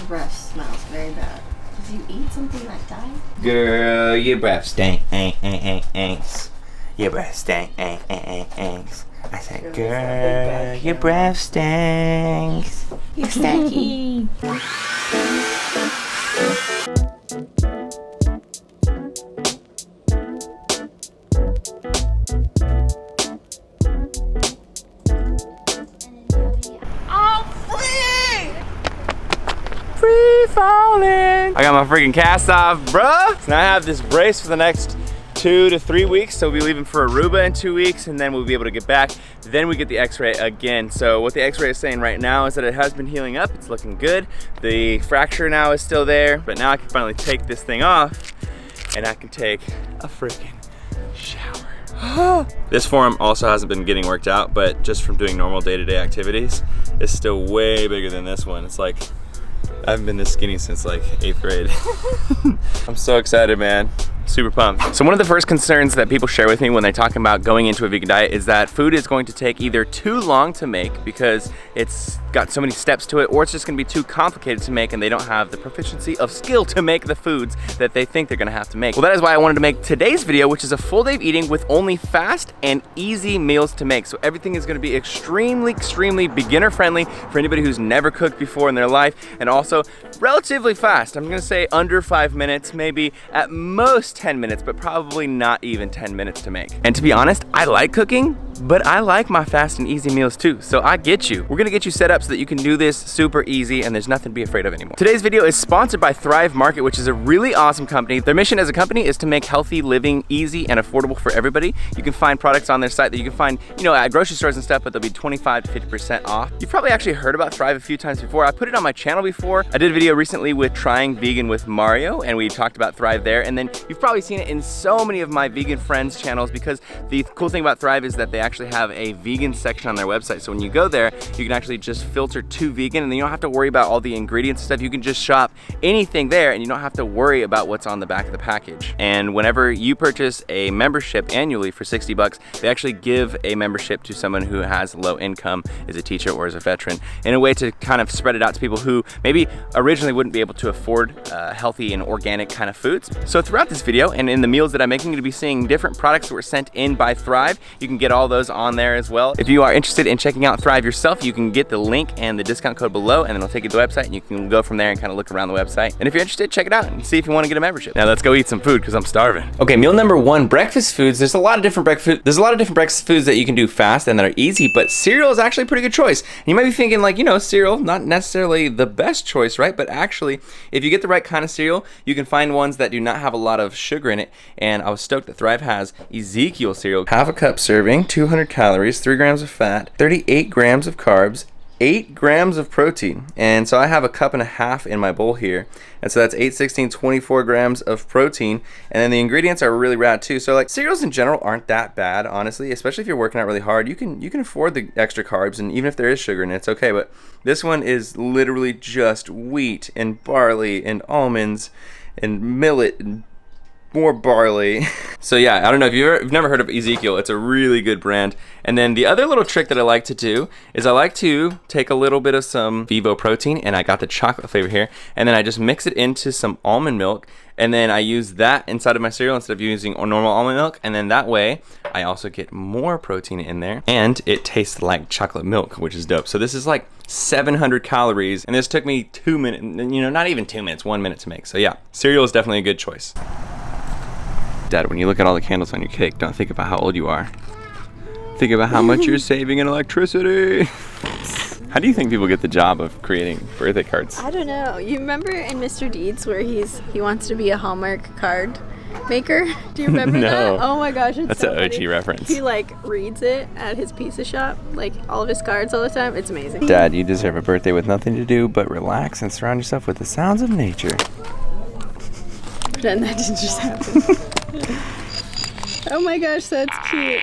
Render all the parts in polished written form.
Breath smells very bad. Did you eat something that died? Girl, your breath stank. Your breath stank. I said, girl, your breath stinks. You're stanky. Free falling. I got my freaking cast off, bruh. So now I have this brace for the next 2 to 3 weeks. So we'll be leaving for Aruba in 2 weeks, and then we'll be able to get back. Then we get the x-ray again. So what the x-ray is saying right now is that it has been healing up. It's looking good. The fracture now is still there, but now I can finally take this thing off and I can take a freaking shower. This forearm also hasn't been getting worked out, but just from doing normal day-to-day activities, it's still way bigger than this one. It's like, I haven't been this skinny since like 8th grade. I'm so excited, man. Super pumped. So one of the first concerns that people share with me when they're talking about going into a vegan diet is that food is going to take either too long to make because it's got so many steps to it, or it's just gonna be too complicated to make and they don't have the proficiency of skill to make the foods that they think they're gonna have to make. Well, that is why I wanted to make today's video, which is a full day of eating with only fast and easy meals to make. So everything is gonna be extremely beginner friendly for anybody who's never cooked before in their life, and also relatively fast. I'm gonna say under 5 minutes, maybe at most 10 minutes, but probably not even 10 minutes to make. And to be honest, I like cooking, but I like my fast and easy meals too, so I get you. We're gonna get you set up so that you can do this super easy and there's nothing to be afraid of anymore. Today's video is sponsored by Thrive Market, which is a really awesome company. Their mission as a company is to make healthy living easy and affordable for everybody. You can find products on their site that you can find, you know, at grocery stores and stuff, but they'll be 25 to 50% off. You've probably actually heard about Thrive a few times before. I put it on my channel before. I did a video recently with trying vegan with Mario, and we talked about Thrive there. And then you've probably seen it in so many of my vegan friends' channels, because the cool thing about Thrive is that they actually have a vegan section on their website. So when you go there, you can actually just filter to vegan, and then you don't have to worry about all the ingredients and stuff. You can just shop anything there and you don't have to worry about what's on the back of the package. And whenever you purchase a membership annually for 60 bucks, they actually give a membership to someone who has low income, is a teacher or is a veteran, in a way to kind of spread it out to people who maybe originally wouldn't be able to afford healthy and organic kind of foods. So throughout this video and in the meals that I'm making, you're gonna be seeing different products that were sent in by Thrive. You can get all those on there as well. If you are interested in checking out Thrive yourself, you can get the link and the discount code below, and then it'll take you to the website and you can go from there and kind of look around the website. And if you're interested, check it out and see if you want to get a membership. Now let's go eat some food because I'm starving. Okay, meal number 1, breakfast foods. There's a lot of different breakfast foods that you can do fast and that are easy, but cereal is actually a pretty good choice. And you might be thinking, like, you know, cereal, not necessarily the best choice, right? But actually, if you get the right kind of cereal, you can find ones that do not have a lot of sugar in it. And I was stoked that Thrive has Ezekiel cereal. Half a cup serving, 200 calories, 3 grams of fat, 38 grams of carbs, 8 grams of protein. And so I have a cup and a half in my bowl here. And so that's 8, 16, 24 grams of protein. And then the ingredients are really rad too. So like cereals in general aren't that bad, honestly, especially if you're working out really hard. You can afford the extra carbs, and even if there is sugar in it, it's okay. But this one is literally just wheat and barley and almonds and millet and more barley. So yeah, I don't know if you've never heard of Ezekiel. It's a really good brand. And then the other little trick that I like to do is I like to take a little bit of some Vivo protein, and I got the chocolate flavor here, and then I just mix it into some almond milk, and then I use that inside of my cereal instead of using normal almond milk, and then that way I also get more protein in there, and it tastes like chocolate milk, which is dope. So this is like 700 calories, and this took me 2 minutes, you know, not even 2 minutes, 1 minute to make. So yeah, cereal is definitely a good choice. Dad, when you look at all the candles on your cake, don't think about how old you are. Think about how much you're saving in electricity. How do you think people get the job of creating birthday cards? I don't know. You remember in Mr. Deeds where he wants to be a Hallmark card maker? Do you remember No. that? Oh my gosh, it's That's so an OG funny. reference. He like reads it at his pizza shop, like all of his cards all the time. It's amazing. Dad, you deserve a birthday with nothing to do but relax and surround yourself with the sounds of nature. Pretend that didn't just happen. Oh my gosh, that's cute.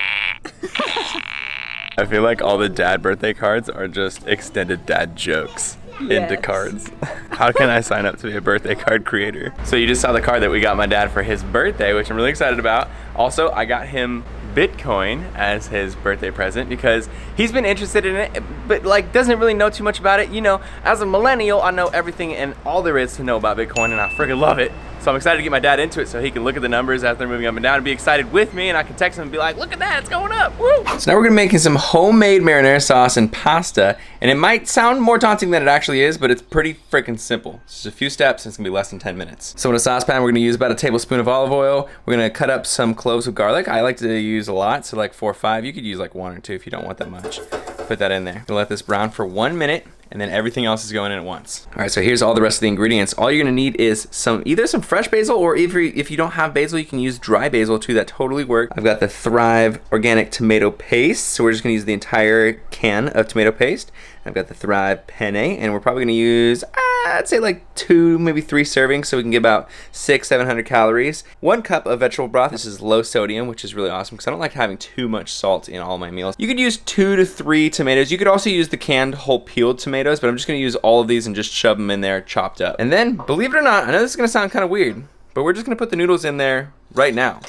I feel like all the dad birthday cards are just extended dad jokes into cards. How can I sign up to be a birthday card creator? So you just saw the card that we got my dad for his birthday, which I'm really excited about. Also, I got him Bitcoin as his birthday present because he's been interested in it, but like doesn't really know too much about it. You know, as a millennial, I know everything and all there is to know about Bitcoin, and I freaking love it. So I'm excited to get my dad into it so he can look at the numbers as they're moving up and down and be excited with me, and I can text him and be like, look at that, it's going up, woo! So now we're gonna be making some homemade marinara sauce and pasta, and it might sound more daunting than it actually is, but it's pretty freaking simple. It's just a few steps and it's gonna be less than 10 minutes. So in a saucepan, we're gonna use about a tablespoon of olive oil. We're gonna cut up some cloves of garlic. I like to use a lot, so like 4 or 5. You could use like 1 or 2 if you don't want that much. Put that in there. We'll let this brown for 1 minute, and then everything else is going in at once. All right, so here's all the rest of the ingredients. All you're gonna need is either some fresh basil, or if you don't have basil, you can use dry basil too, that totally works. I've got the Thrive organic tomato paste, so we're just gonna use the entire can of tomato paste. I've got the Thrive penne, and we're probably gonna use, I'd say like 2, maybe 3 servings, so we can get about 600-700 calories. 1 cup of vegetable broth. This is low sodium, which is really awesome because I don't like having too much salt in all my meals. You could use 2 to 3 tomatoes. You could also use the canned whole peeled tomatoes, but I'm just gonna use all of these and just shove them in there chopped up. And then, believe it or not, I know this is gonna sound kind of weird, but we're just gonna put the noodles in there right now.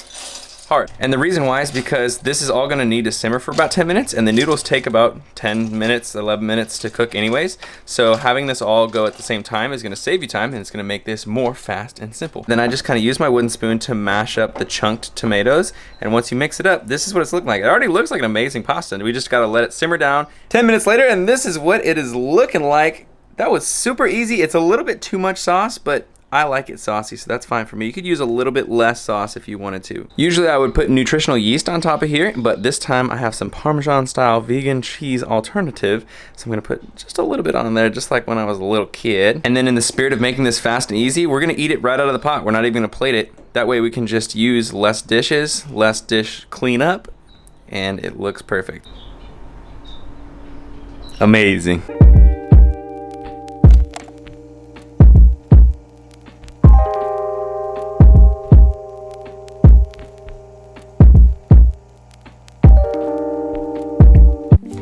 Hard. And the reason why is because this is all gonna need to simmer for about 10 minutes, and the noodles take about 10 minutes, 11 minutes to cook anyways. So having this all go at the same time is gonna save you time, and it's gonna make this more fast and simple. Then I just kind of use my wooden spoon to mash up the chunked tomatoes, and once you mix it up, this is what it's looking like. It already looks like an amazing pasta, and we just gotta let it simmer down. 10 minutes later, and this is what it is looking like. That was super easy. It's a little bit too much sauce, but I like it saucy, so that's fine for me. You could use a little bit less sauce if you wanted to. Usually I would put nutritional yeast on top of here, but this time I have some Parmesan style vegan cheese alternative. So I'm gonna put just a little bit on there, just like when I was a little kid. And then in the spirit of making this fast and easy, we're gonna eat it right out of the pot. We're not even gonna plate it. That way we can just use less dishes, less dish cleanup, and it looks perfect. Amazing.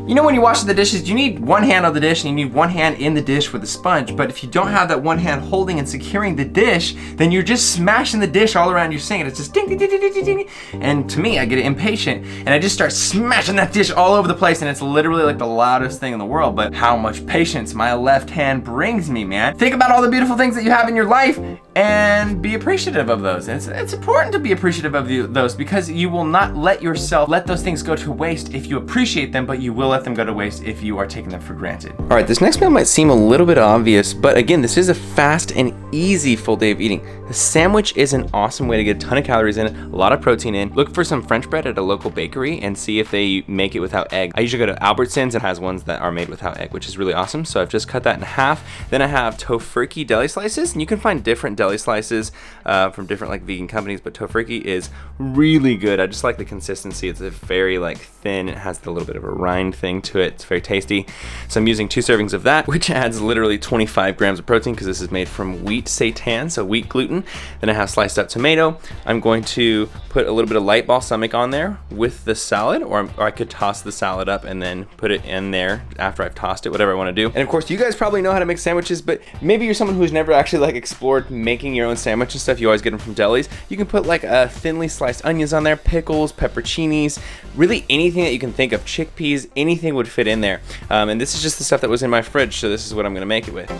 You know when you wash the dishes, you need one hand on the dish and you need one hand in the dish with a sponge, but if you don't have that one hand holding and securing the dish, then you're just smashing the dish all around your sink, and it's just ding, ding, ding, ding, ding, ding. And to me, I get impatient, and I just start smashing that dish all over the place, and it's literally like the loudest thing in the world, but how much patience my left hand brings me, man. Think about all the beautiful things that you have in your life, and be appreciative of those. And it's important to be appreciative of those, because you will not let yourself let those things go to waste if you appreciate them, but you will let them go to waste if you are taking them for granted. All right, this next meal might seem a little bit obvious, but again, this is a fast and easy full day of eating. The sandwich is an awesome way to get a ton of calories in it, a lot of protein in. Look for some French bread at a local bakery and see if they make it without egg. I usually go to Albertsons and has ones that are made without egg, which is really awesome. So I've just cut that in half. Then I have tofurkey deli slices, and you can find different deli slices from different like vegan companies, but tofurkey is really good. I just like the consistency. It's a very like thin, it has a little bit of a rind thing to it. It's very tasty. So I'm using 2 servings of that, which adds literally 25 grams of protein because this is made from wheat seitan, so wheat gluten. Then I have sliced up tomato. I'm going to put a little bit of light balsamic on there with the salad, or I could toss the salad up and then put it in there after I've tossed it, whatever I want to do. And of course, you guys probably know how to make sandwiches, but maybe you're someone who's never actually like explored making your own sandwich and stuff. You always get them from delis. You can put like thinly sliced onions on there, pickles, pepperoncinis, really anything that you can think of, chickpeas, anything would fit in there. And this is just the stuff that was in my fridge, so this is what I'm gonna make it with.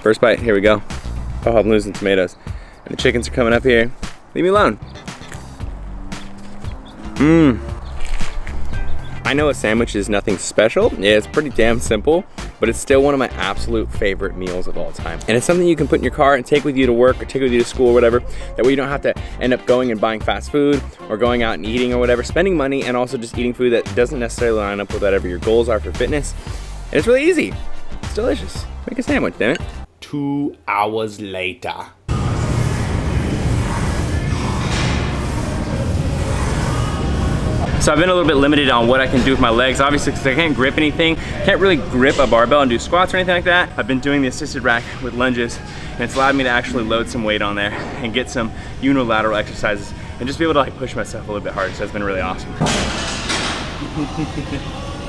First bite, here we go. Oh, I'm losing tomatoes. And the chickens are coming up here. Leave me alone. I know a sandwich is nothing special. Yeah, it's pretty damn simple, but it's still one of my absolute favorite meals of all time. And it's something you can put in your car and take with you to work or take with you to school or whatever. That way you don't have to end up going and buying fast food or going out and eating or whatever, spending money and also just eating food that doesn't necessarily line up with whatever your goals are for fitness. And it's really easy. It's delicious. Make a sandwich, damn it. 2 hours later. So I've been a little bit limited on what I can do with my legs, obviously, because I can't grip anything. Can't really grip a barbell and do squats or anything like that. I've been doing the assisted rack with lunges, and it's allowed me to actually load some weight on there and get some unilateral exercises and just be able to like push myself a little bit harder. So it's been really awesome.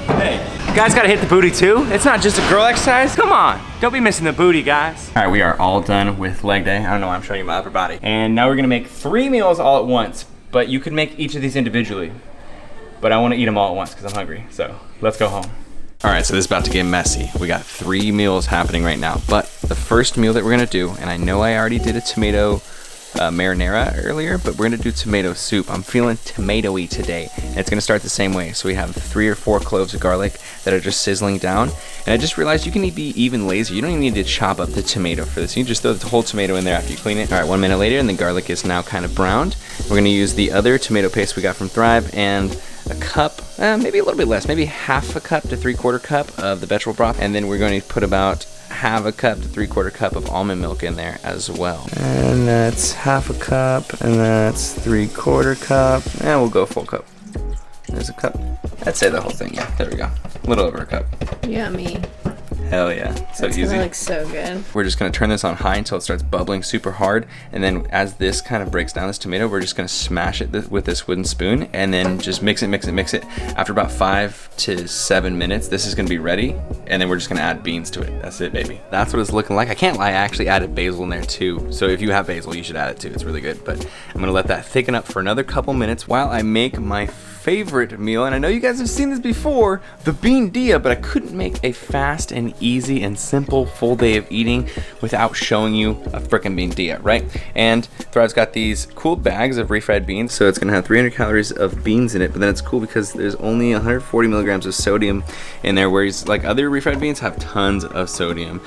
Hey, you guys gotta hit the booty too. It's not just a girl exercise. Come on, don't be missing the booty, guys. All right, we are all done with leg day. I don't know why I'm showing you my upper body. And now we're gonna make 3 meals all at once, but you could make each of these individually. But I want to eat them all at once because I'm hungry. So let's go home. All right, so this is about to get messy. We got 3 meals happening right now. But the first meal that we're gonna do, and I know I already did a tomato marinara earlier, but we're gonna do tomato soup. I'm feeling tomatoey today. And it's gonna start the same way. So we have 3 or 4 cloves of garlic that are just sizzling down. And I just realized you can be even lazier. You don't even need to chop up the tomato for this. You can just throw the whole tomato in there after you clean it. All right, 1 minute later, and the garlic is now kind of browned. We're gonna use the other tomato paste we got from Thrive and a cup, maybe a little bit less, maybe half a cup to 3/4 cup of the vegetable broth. And then we're going to put about half a cup to 3/4 cup of almond milk in there as well. And that's half a cup, and that's 3/4 cup, and we'll go full cup. There's a cup. I'd say the whole thing, yeah, there we go. A little over a cup. Yummy. Hell yeah, so That's easy. That looks so good. We're just gonna turn this on high until it starts bubbling super hard, and then as this kind of breaks down this tomato, we're just gonna smash it with this wooden spoon, and then just mix it, mix it, mix it. After about 5 to 7 minutes, this is gonna be ready, and then we're just gonna add beans to it. That's it, baby. That's what it's looking like. I can't lie, I actually added basil in there too, so if you have basil, you should add it too. It's really good, but I'm gonna let that thicken up for another couple minutes while I make my favorite meal, and I know you guys have seen this before, the bean dia, but I couldn't make a fast and easy and simple full day of eating without showing you a frickin' bean dia, right? And Thrive's got these cool bags of refried beans, so it's gonna have 300 calories of beans in it, but then it's cool because there's only 140 milligrams of sodium in there, whereas like other refried beans have tons of sodium.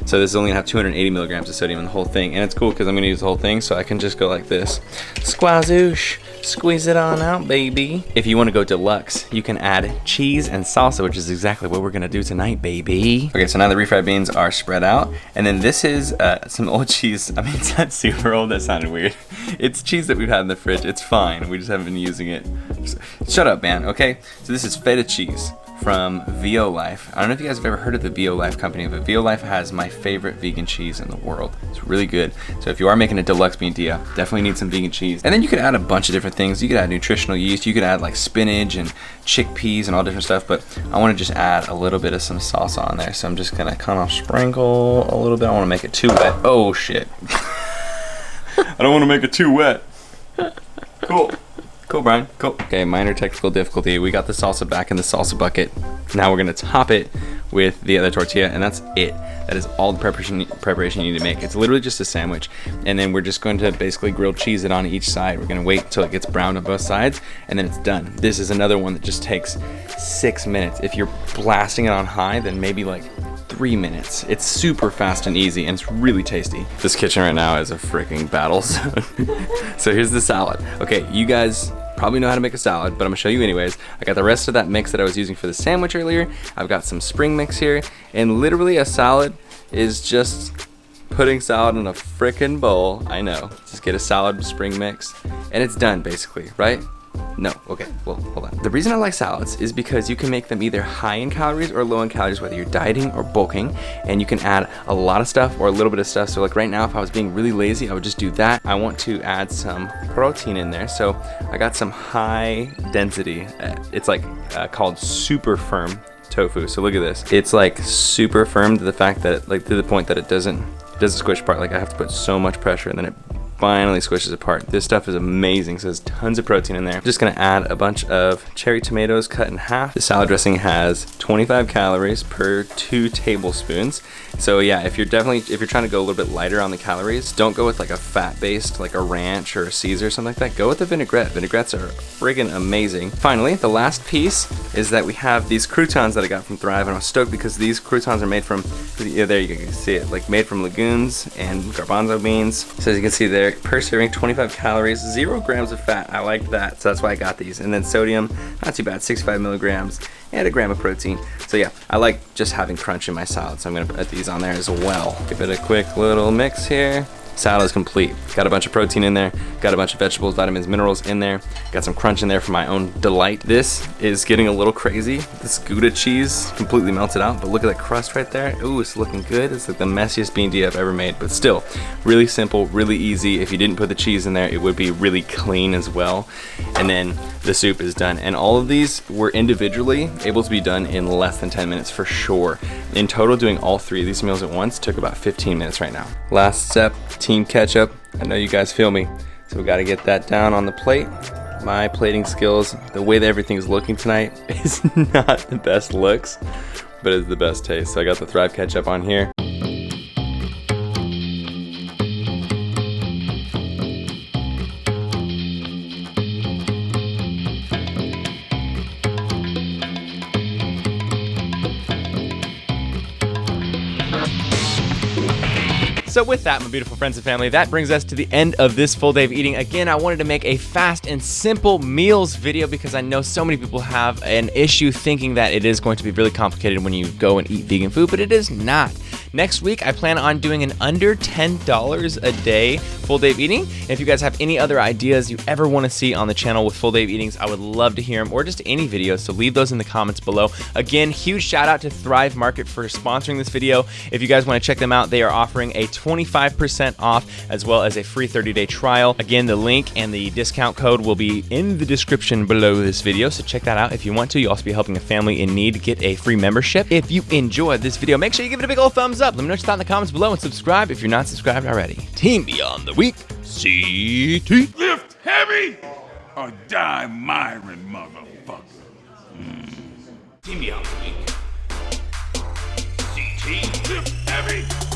So this is only gonna have 280 milligrams of sodium in the whole thing, and it's cool because I'm gonna use the whole thing, so I can just go like this, squazoosh, squeeze it on out, baby. If you want to go deluxe, you can add cheese and salsa, which is exactly what we're gonna do tonight, baby. Okay, so now the refried beans are spread out, and then this is some old cheese. I mean, it's not super old, that sounded weird. It's cheese that we've had in the fridge. It's fine, we just haven't been using it. Shut up, man, okay? So this is feta cheese from VO Life. I don't know if you guys have ever heard of the VO Life company, but VO Life has my favorite vegan cheese in the world. It's really good. So if you are making a deluxe bean dia, definitely need some vegan cheese. And then you could add a bunch of different things. You could add nutritional yeast, you could add like spinach and chickpeas and all different stuff, but I wanna just add a little bit of some salsa on there. So I'm just gonna kind of sprinkle a little bit. I wanna make it too wet. Oh shit. I don't wanna make it too wet. Cool. Cool, Brian, cool. Okay, minor technical difficulty. We got the salsa back in the salsa bucket. Now we're gonna top it with the other tortilla, and that's it. That is all the preparation you need to make. It's literally just a sandwich. And then we're just going to basically grilled cheese it on each side. We're gonna wait until it gets browned on both sides, and then it's done. This is another one that just takes 6 minutes. If you're blasting it on high, then maybe like 3 minutes. It's super fast and easy, and it's really tasty. This kitchen right now is a freaking battle zone. So here's the salad. Okay, you guys probably know how to make a salad, but I'm gonna show you anyways. I got the rest of that mix that I was using for the sandwich earlier. I've got some spring mix here, and literally a salad is just putting salad in a frickin' bowl. I know, just get a salad spring mix, and it's done basically, right? No, okay, well, hold on. The reason I like salads is because you can make them either high in calories or low in calories, whether you're dieting or bulking, and you can add a lot of stuff or a little bit of stuff. So like right now, if I was being really lazy, I would just do that. I want to add some protein in there. So I got some high density, it's like called super firm tofu. So look at this. It's like super firm to the fact that, like to the point that it doesn't squish apart. Like I have to put so much pressure and then it finally squishes apart. This stuff is amazing, so there's tons of protein in there. I'm just gonna add a bunch of cherry tomatoes cut in half. The salad dressing has 25 calories per 2 tablespoons. So yeah, if you're trying to go a little bit lighter on the calories, don't go with like a fat-based, like a ranch or a Caesar or something like that. Go with the vinaigrette. Vinaigrettes are friggin' amazing. Finally, the last piece is that we have these croutons that I got from Thrive, and I'm stoked because these croutons are made from, yeah, there you can see it, like made from legumes and garbanzo beans. So as you can see there, per serving, 25 calories, 0 grams of fat. I like that, so that's why I got these. And then sodium, not too bad, 65 milligrams, and a gram of protein. So yeah, I like just having crunch in my salad, so I'm gonna put these on there as well. Give it a quick little mix here. Salad is complete. Got a bunch of protein in there, got a bunch of vegetables, vitamins, minerals in there, got some crunch in there for my own delight. This is getting a little crazy. This Gouda cheese completely melted out, but look at that crust right there. Ooh, it's looking good. It's like the messiest bean dip I've ever made, but still really simple, really easy. If you didn't put the cheese in there, it would be really clean as well. And then the soup is done. And all of these were individually able to be done in less than 10 minutes for sure. In total, doing all 3 of these meals at once took about 15 minutes right now. Last step, team ketchup. I know you guys feel me, so we gotta get that down on the plate. My plating skills, the way that everything's looking tonight is not the best looks, but it's the best taste. So I got the Thrive ketchup on here. So with that, my beautiful friends and family, that brings us to the end of this full day of eating. Again, I wanted to make a fast and simple meals video because I know so many people have an issue thinking that it is going to be really complicated when you go and eat vegan food, but it is not. Next week, I plan on doing an under $10 a day full day of eating. And if you guys have any other ideas you ever want to see on the channel with full day of eatings, I would love to hear them, or just any videos, so leave those in the comments below. Again, huge shout out to Thrive Market for sponsoring this video. If you guys want to check them out, they are offering a 25% off as well as a free 30-day trial. Again, the link and the discount code will be in the description below this video, so check that out if you want to. You'll also be helping a family in need get a free membership. If you enjoyed this video, make sure you give it a big old thumbs up. Let me know what you thought in the comments below, and subscribe if you're not subscribed already. Team Beyond the Week, CT. Lift heavy or die Myron, motherfucker. Team Beyond the Week, CT. Lift heavy